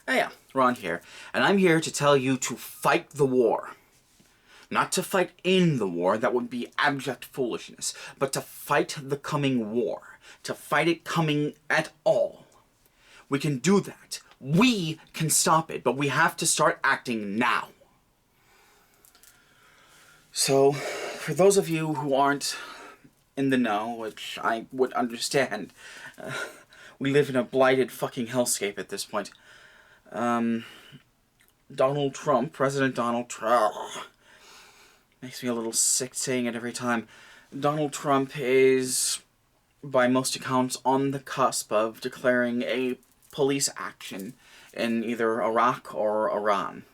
Hey, yeah, Ron here, and I'm here to tell you to fight the war. Not to fight in the war, that would be abject foolishness, but to fight the coming war. To fight it coming at all. We can do that. We can stop it, but we have to start acting now. So, for those of you who aren't in the know, which I would understand, we live in a blighted fucking hellscape at this point. Donald Trump, President Donald Trump, makes me a little sick saying it every time. Donald Trump is, by most accounts, on the cusp of declaring a police action in either Iraq or Iran.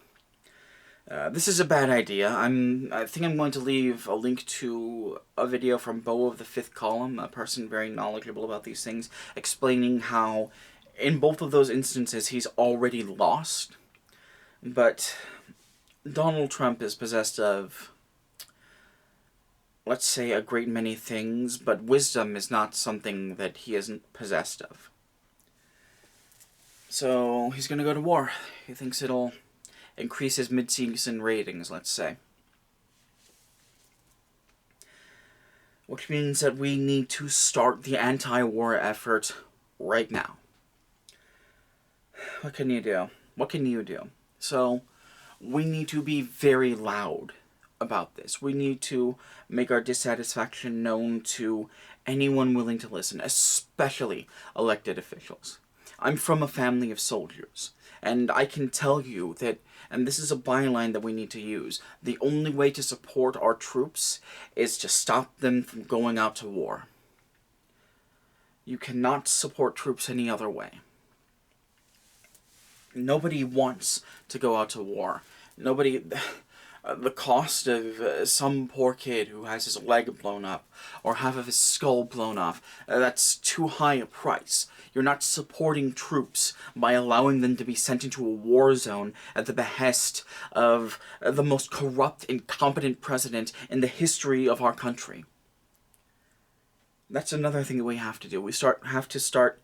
This is a bad idea. I think I'm going to leave a link to a video from Beau of the Fifth Column, a person very knowledgeable about these things, explaining how, in both of those instances, he's already lost. But Donald Trump is possessed of, let's say, a great many things, but wisdom is not something that he isn't possessed of. So he's gonna go to war. He thinks it'll increase his mid-season ratings, let's say. Which means that we need to start the anti-war effort right now. What can you do? What can you do? So, we need to be very loud about this. We need to make our dissatisfaction known to anyone willing to listen, especially elected officials. I'm from a family of soldiers, and I can tell you that, and this is a byline that we need to use, the only way to support our troops is to stop them from going out to war. You cannot support troops any other way. Nobody wants to go out to war. Nobody... the cost of some poor kid who has his leg blown up, or half of his skull blown off, that's too high a price. You're not supporting troops by allowing them to be sent into a war zone at the behest of the most corrupt, incompetent president in the history of our country. That's another thing that we have to do. We have to start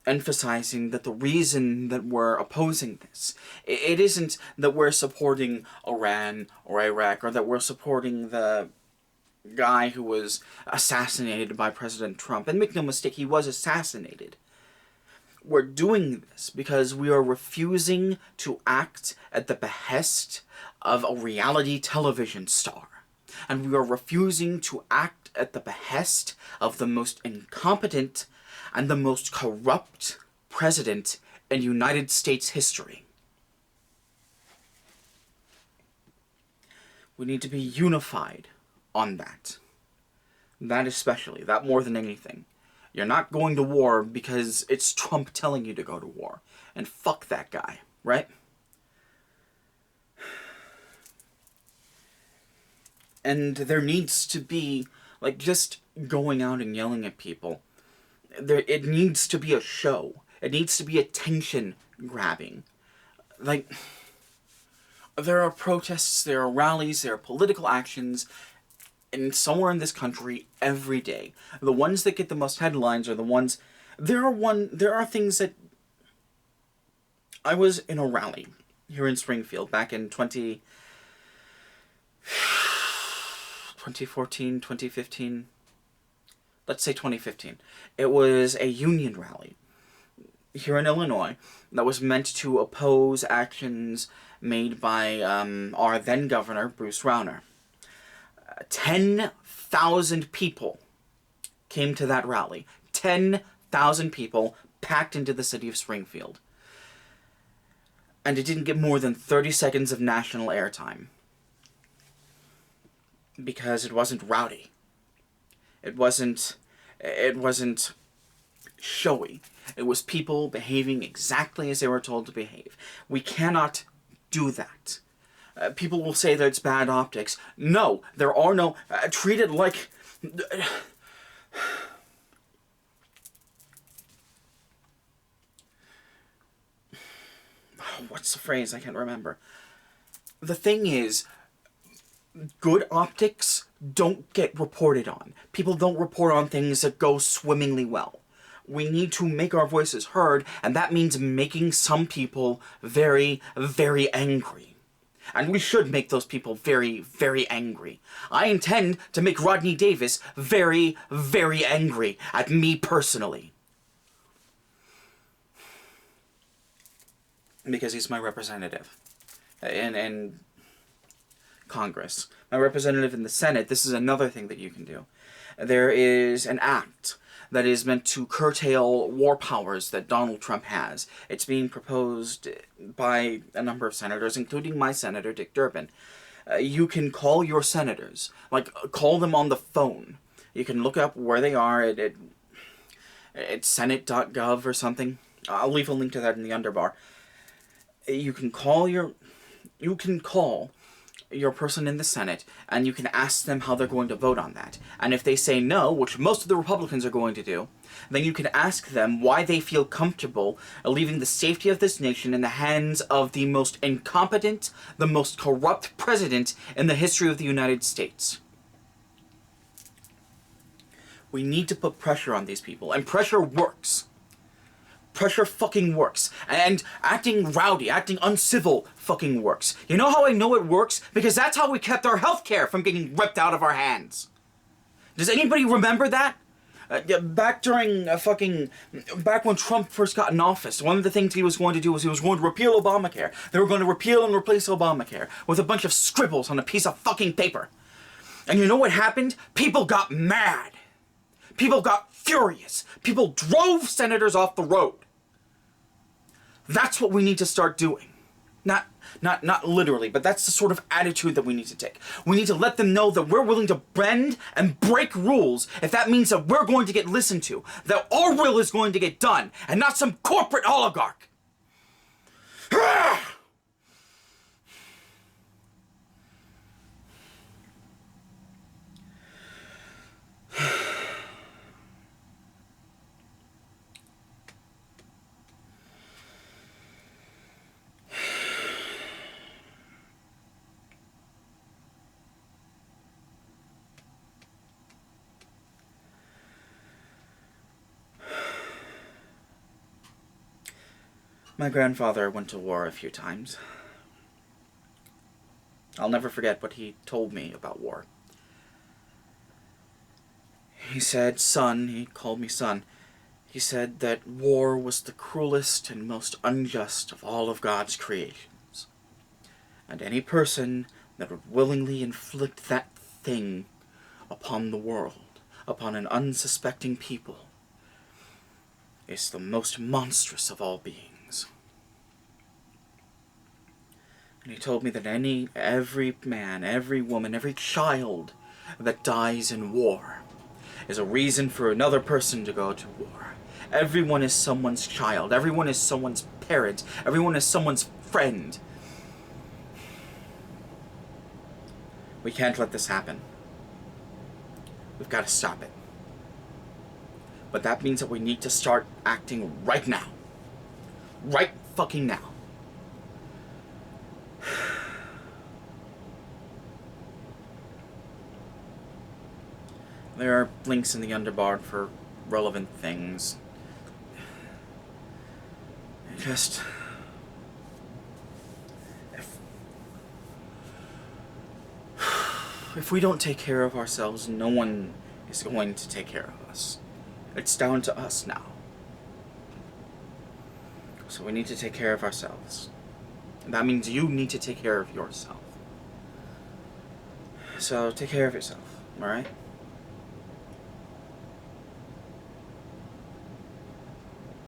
emphasizing that the reason that we're opposing this, it isn't that we're supporting Iran or Iraq, or that we're supporting the guy who was assassinated by President Trump. And make no mistake, he was assassinated. We're doing this because we are refusing to act at the behest of a reality television star. And we are refusing to act at the behest of the most incompetent and the most corrupt president in United States history. We need to be unified on that. That especially, that more than anything. You're not going to war because it's Trump telling you to go to war. And fuck that guy, right? And there needs to be, like, just going out and yelling at people. It needs to be a show. It needs to be attention-grabbing. Like, there are protests, there are rallies, there are political actions, and somewhere in this country every day. The ones that get the most headlines are the ones... There are things that... I was in a rally here in Springfield back in 2014, 2015... Let's say 2015. It was a union rally here in Illinois that was meant to oppose actions made by our then governor, Bruce Rauner. 10,000 people came to that rally. 10,000 people packed into the city of Springfield. And it didn't get more than 30 seconds of national airtime. Because it wasn't rowdy. It wasn't showy. It was people behaving exactly as they were told to behave. We cannot do that. People will say that it's bad optics. No, there are no... treat it like... What's the phrase? I can't remember. The thing is, good optics don't get reported on. People don't report on things that go swimmingly well. We need to make our voices heard, and that means making some people very, very angry. And we should make those people very, very angry. I intend to make Rodney Davis very, very angry at me personally. Because he's my representative in Congress. My representative in the Senate. This is another thing that you can do. There is an act that is meant to curtail war powers that Donald Trump has. It's being proposed by a number of senators, including my senator, Dick Durbin. You can call your senators. Like, call them on the phone. You can look up where they are at senate.gov or something. I'll leave a link to that in the underbar. You can call your person in the Senate, and you can ask them how they're going to vote on that. And if they say no, which most of the Republicans are going to do, then you can ask them why they feel comfortable leaving the safety of this nation in the hands of the most incompetent, the most corrupt president in the history of the United States. We need to put pressure on these people, and pressure works. Pressure fucking works. And acting rowdy, acting uncivil fucking works. You know how I know it works? Because that's how we kept our healthcare from getting ripped out of our hands. Does anybody remember that? Back when Trump first got in office, one of the things he was going to do was he was going to repeal Obamacare. They were going to repeal and replace Obamacare with a bunch of scribbles on a piece of fucking paper. And you know what happened? People got mad. People got furious. People drove senators off the road. That's what we need to start doing. Not literally, but that's the sort of attitude that we need to take. We need to let them know that we're willing to bend and break rules if that means that we're going to get listened to, that our will is going to get done, and not some corporate oligarch. My grandfather went to war a few times. I'll never forget what he told me about war. He said, son, he called me son, he said that war was the cruelest and most unjust of all of God's creations. And any person that would willingly inflict that thing upon the world, upon an unsuspecting people, is the most monstrous of all beings. And he told me that every man, every woman, every child that dies in war is a reason for another person to go to war. Everyone is someone's child. Everyone is someone's parent. Everyone is someone's friend. We can't let this happen. We've got to stop it. But that means that we need to start acting right now. Right fucking now. There are links in the underbar for relevant things. Just... If we don't take care of ourselves, no one is going to take care of us. It's down to us now. So we need to take care of ourselves. And that means you need to take care of yourself. So take care of yourself, alright?